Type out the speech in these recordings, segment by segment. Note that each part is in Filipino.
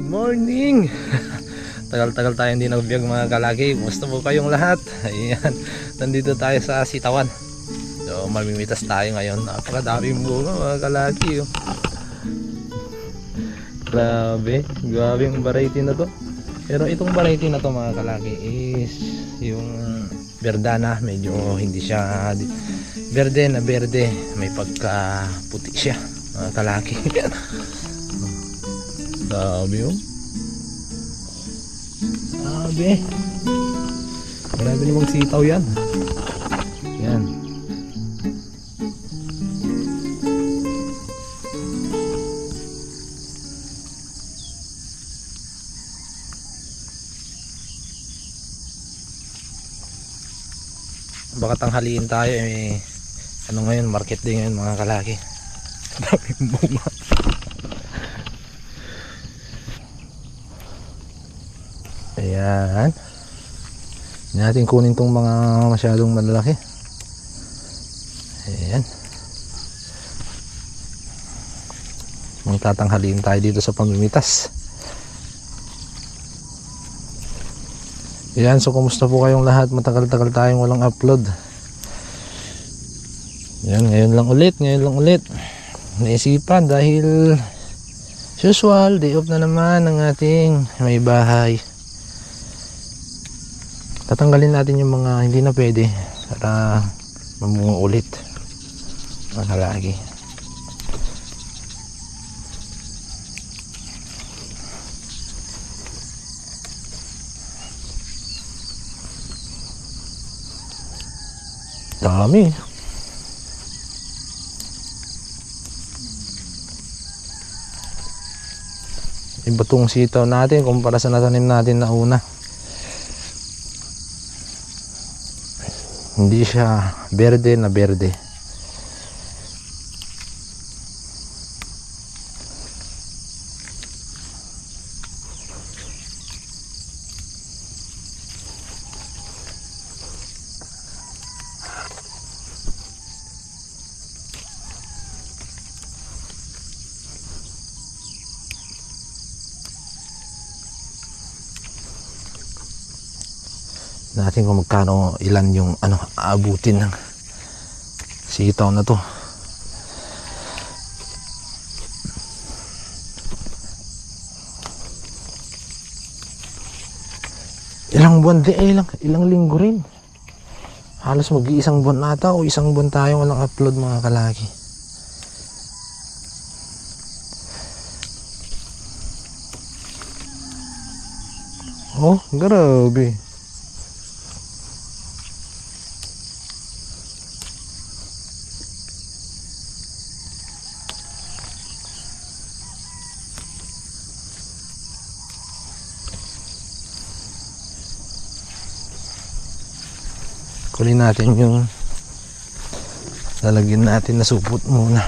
Morning! Tagal-tagal tayo hindi nag-vlog mga kalaki. Gusto po kayong lahat. Ayan, nandito tayo sa Sitawan. So mamimitas tayo ngayon. Napakadaming bunga mga kalaki. Grabe yung variety na to. Pero itong variety na to mga kalaki is yung Verdana. Medyo hindi siya verde na verde. May pagka puti siya mga kalaki. Grabe yun. Grabe namang sitaw yan. Yan. Baka tanghaliin tayo ano ngayon, market day ngayon mga kalaki. Daming bunga. Ayan. Hindi natin kunin tong mga masyadong malalaki. Ayan. Magtatanghaliin tayo dito sa pamimitas. Ayan, so kumusta po kayong lahat? Matagal-tagal tayong walang upload. Ayan, ngayon lang ulit. Naisipan dahil usual, day off na naman ng ating may bahay. Tatanggalin natin yung mga hindi na pwede para mamunga ulit mga lagi. Dami. Iba tong sitaw natin kumpara sa natanim natin na una. Hindi siya verde na verde. Natin kung magkano ilan yung aabutin ng sitaw na to. Ilang buwan ilang linggo rin. Halos mag-iisang buwan nata o isang buwan tayo walang upload mga kalaki. Oh, grabe. Kunin natin yung lalagyan natin na supot muna.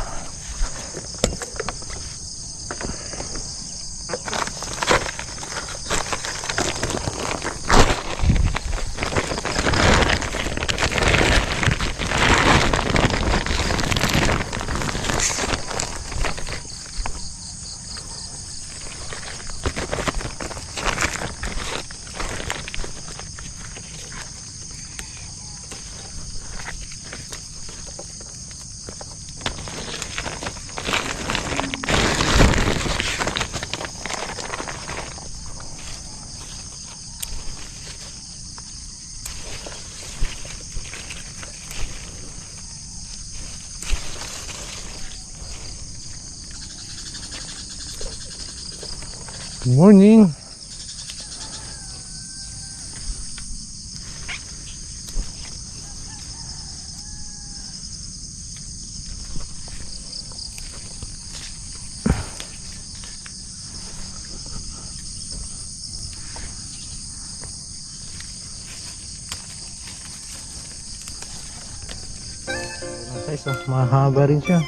Good morning. guys, oh, mahaba rin siya.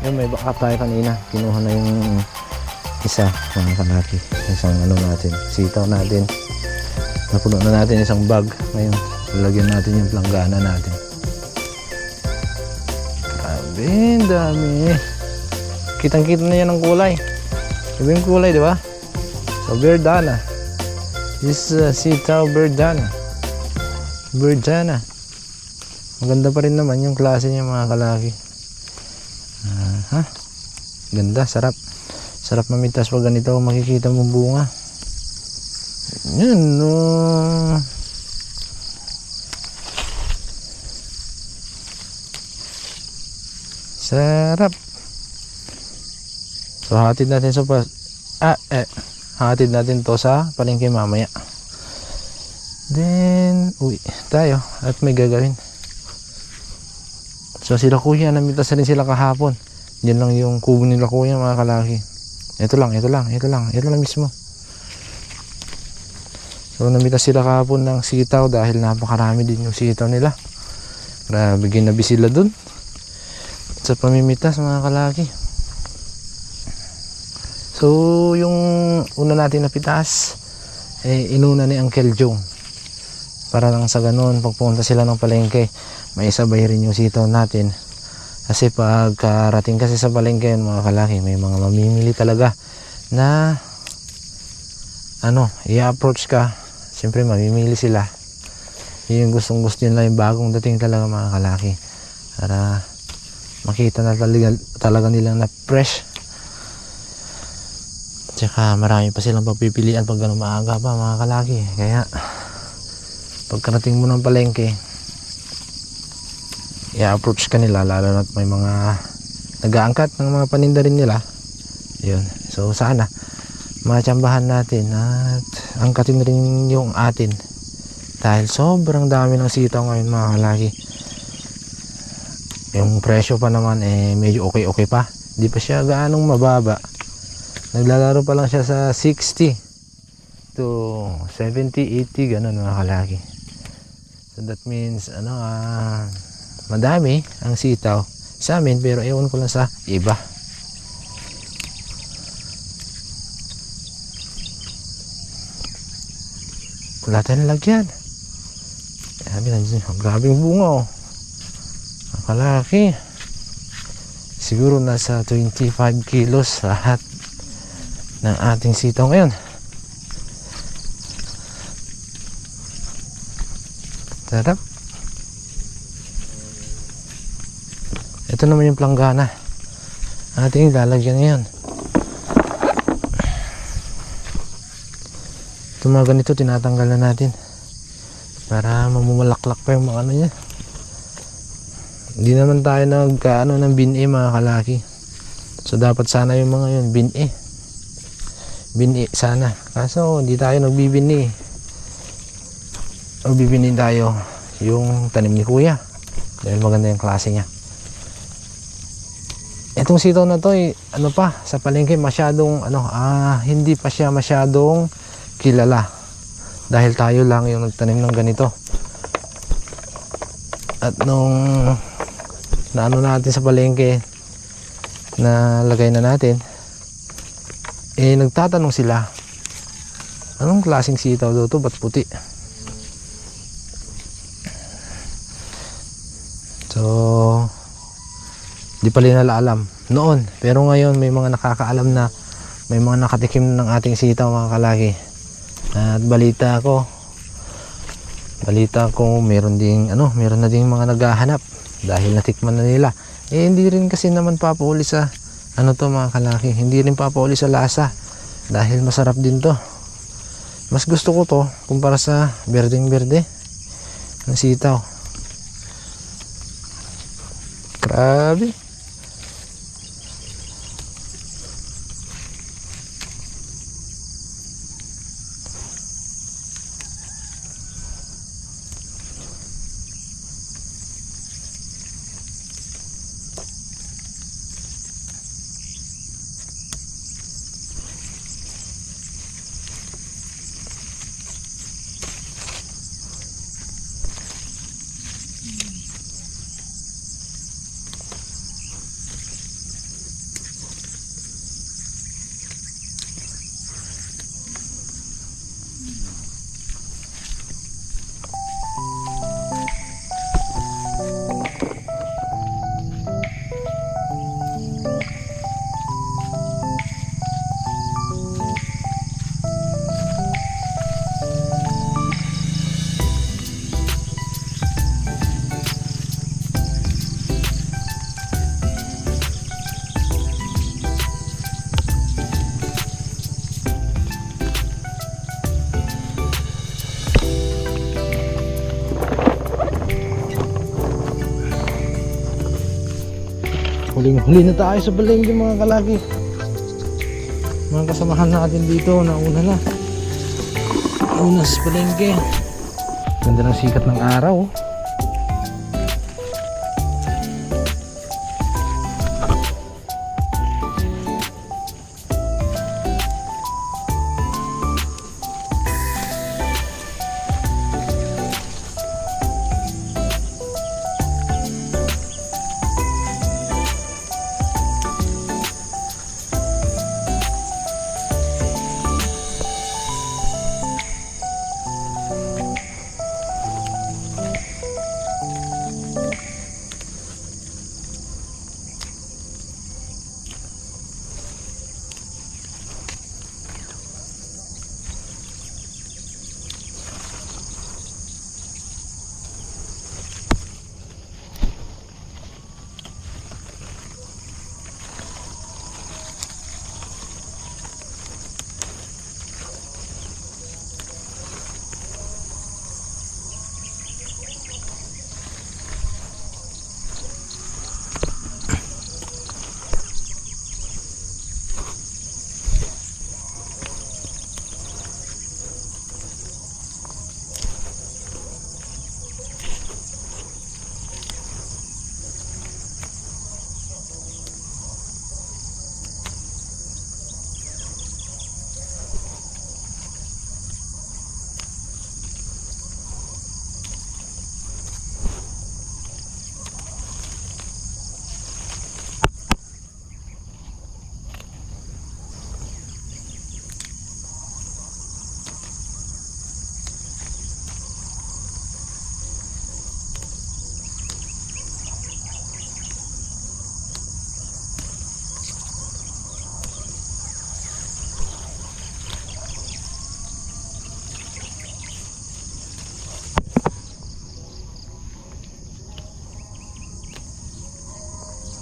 Yung may backup tayo kanina, kinuha na yung isa, mga kalaki, isang ano natin, sitaw natin, napuno na natin isang bag. Ngayon lalagyan natin yung planggana natin. Grabe, dami, kitang kita na yan ang kulay, iba yung kulay, di ba? So Verdana, this is sitaw Verdana. Maganda pa rin naman yung klase niya, mga kalaki. Ganda, sarap mamitas pag ganito makikita mo bunga. Yan, no. Sarap. So hatid natin hatid natin to sa palengke mamaya. Then uwi tayo at may gagawin. So sila kuya, namitas na rin sila kahapon. Yan lang yung kubo nila kuya, mga kalaki. Ito lang mismo. So namitas sila kahapon ng sitaw dahil napakarami din yung sitaw nila. Grabe, ginabi sila dun sa pamimitas, mga kalaki. So yung una natin na pitas, inuna ni Uncle Jong. Para lang sa ganun, pagpunta sila ng palengke, may sabay rin yung sitaw natin. Kasi pagkarating kasi sa palengke yun, mga kalaki, may mga mamimili talaga na i-approach ka. Siyempre mamimili sila. Yung gustong gusto nila, yung bagong dating talaga, mga kalaki, para makita na talaga nilang na fresh. Tsaka marami pa silang pagpipilian pag gano'ng maaga pa, mga kalaki. Kaya pagkarating mo ng palengke, i-approach ka nila, lalo na't may mga nag-aangkat ng mga paninda rin nila. Yun. So sana matsambahan natin at angkatin rin yung atin, dahil sobrang dami ng sitaw ngayon, mga kalaki. Yung presyo pa naman medyo okay pa, di pa siya gaanong mababa. Naglalaro pa lang siya sa 60 to 70, 80 ganun, mga kalaki. So that means madami ang sitaw sa amin, pero ewan ko lang sa iba. Wala tayong lagyan. Grabe yung bunga, oh. Kalaki. Siguro nasa 25 kilos lahat ng ating sitaw ngayon. Sarap. Ito naman yung planggana, ating lalagyan ngayon. Ito mga ganito, tinatanggal na natin para mamumalaklak pa yung mga ano niya. Hindi naman tayo ng bin-e, mga kalaki. So dapat sana yung mga yun bin-e. bini sana, kaso hindi tayo nagbibini. Bibini tayo yung tanim ni kuya dahil maganda yung klase niya. Itong sitaw na to ano pa sa palengke masyadong hindi pa siya masyadong kilala dahil tayo lang yung nagtanim ng ganito. At nung naano natin sa palengke na lagay na natin, nagtatanong sila, anong klaseng sitaw daw to, ba't puti? So di pa nila alam noon, pero ngayon may mga nakakaalam na, may mga nakatikim ng ating sitaw mga kalaki. At balita ko meron na ding mga naghahanap dahil natikman na nila. Hindi rin kasi naman papauli sa mga kalaki, hindi rin papauli sa lasa dahil masarap din to. Mas gusto ko to kumpara sa berdeng berde ng sitaw. Grabe. Huling-huli na tayo sa palengke mga kalaki. Mga kasamahan natin dito, nauna na. Una sa palengke. Ganda ng sikat ng araw.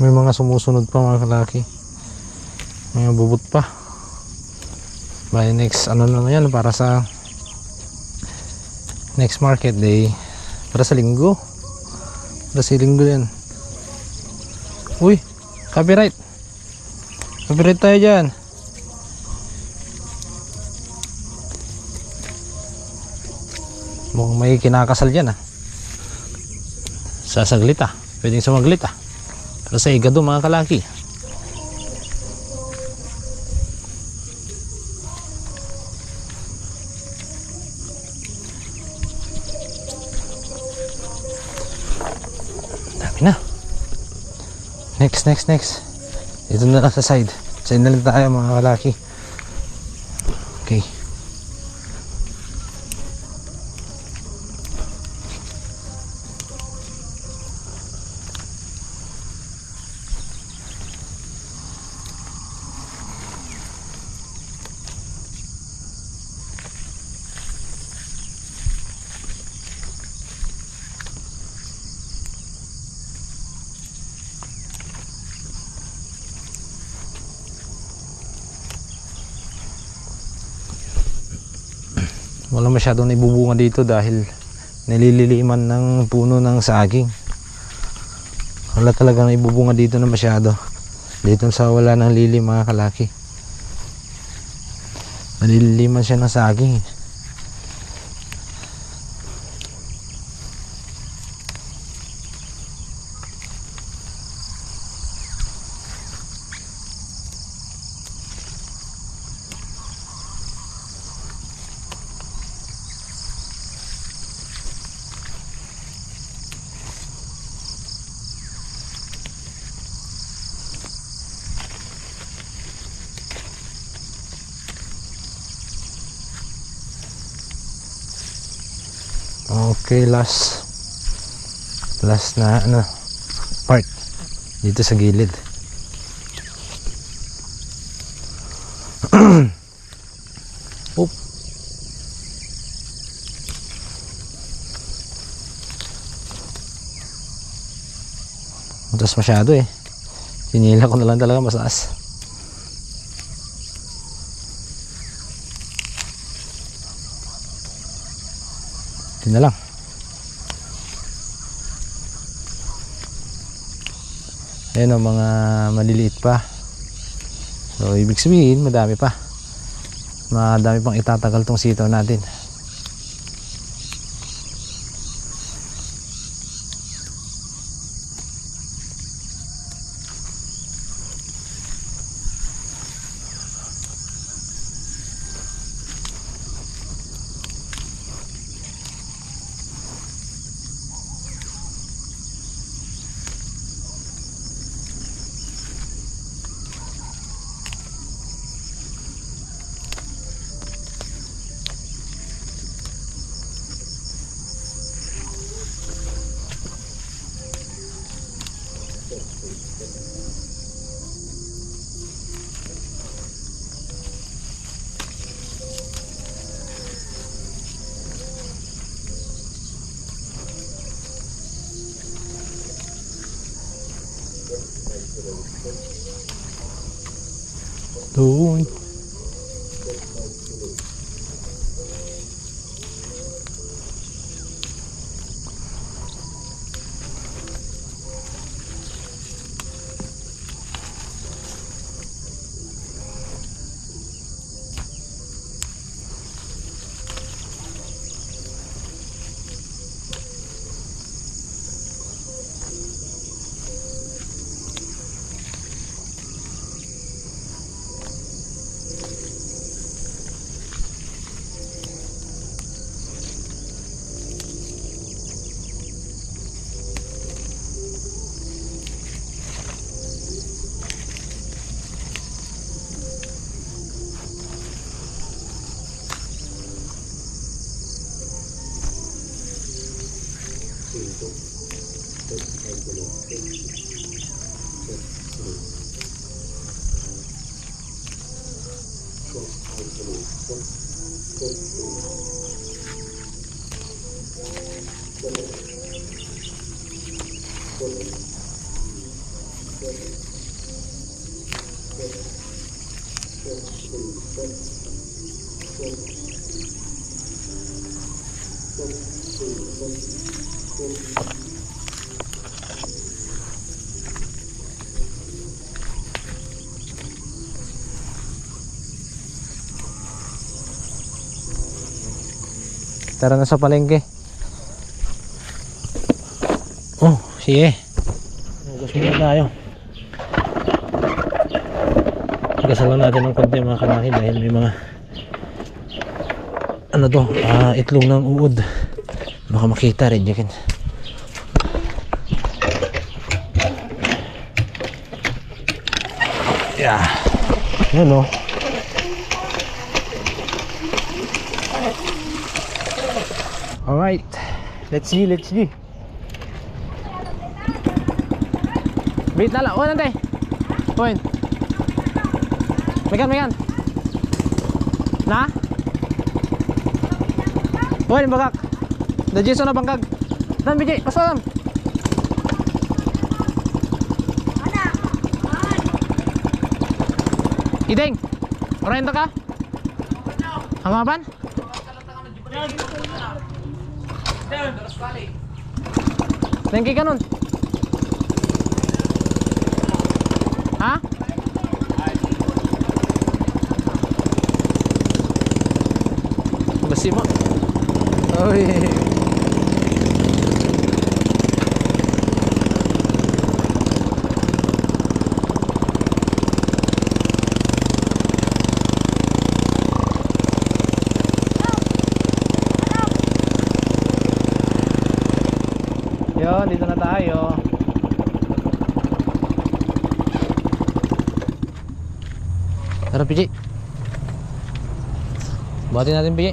May mga sumusunod pa mga kalaki. May bubot pa. By next na yan para sa next market day. Para sa linggo. Para sa linggo yan. Uy, copyright. Copyright tayo dyan. Mukhang may kinakasal dyan ah. Sasaglit ah. Pwedeng sumaglit ah. Pero sa igado mga kalaki. Dami na. Next. Dito na lang sa side. Side na lang tayo mga kalaki. Okay. Wala masyadong naibubunga dito dahil nilililiman ng puno ng saging. Wala talaga naibubunga dito na masyado. Dito sa wala ng lilim mga kalaki. Nililiman siya ng saging. Okay, last na part dito sa gilid. Oop. Matas masyado eh. Pinila ko na lang talaga mataas. Ito na lang. Ayan o, mga maliliit pa. So ibig sabihin madami pa. Madami pang itatagal tong sitaw natin. Doon. Tara na sa palengke. Oh, sige. Hugas muna tayo. Hugasan lang natin ng konti mga kalaki dahil may mga ano to, itlog ng uod. Baka makita rin yakin. Yeah. Yan o. Alright. Let's see. Wait na lang. Oh, nante. Point. Megan. Na? Hoy, bagak. Da Jason na bangkag. Dan biji, pasalam. Ideng. Orain ka? Hangapan? Thank you kanon. Ha? Basi mo. Oy. Yun, dito na tayo. Tara, PJ. Buhatin natin, PJ.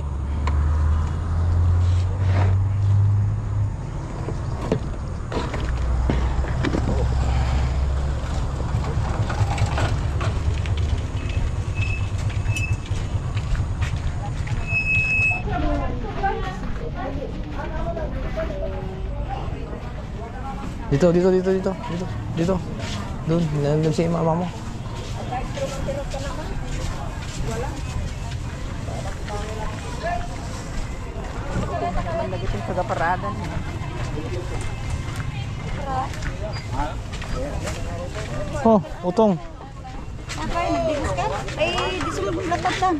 Dito. Doon, nandun si mama mo. Nagitin sa gaparadan. Oh, utong. Okay, nagdilis ka? Ay, di sumod maglatad lang.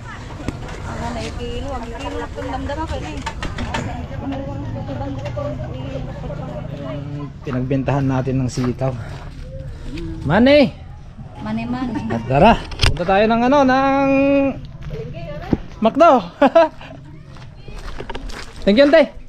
Ang na kilo na itong damdaman ko na eh. Pinagbentahan natin ng sitaw. Mane! Mane. At tara, punta tayo ng McDo. Thank you, Ante.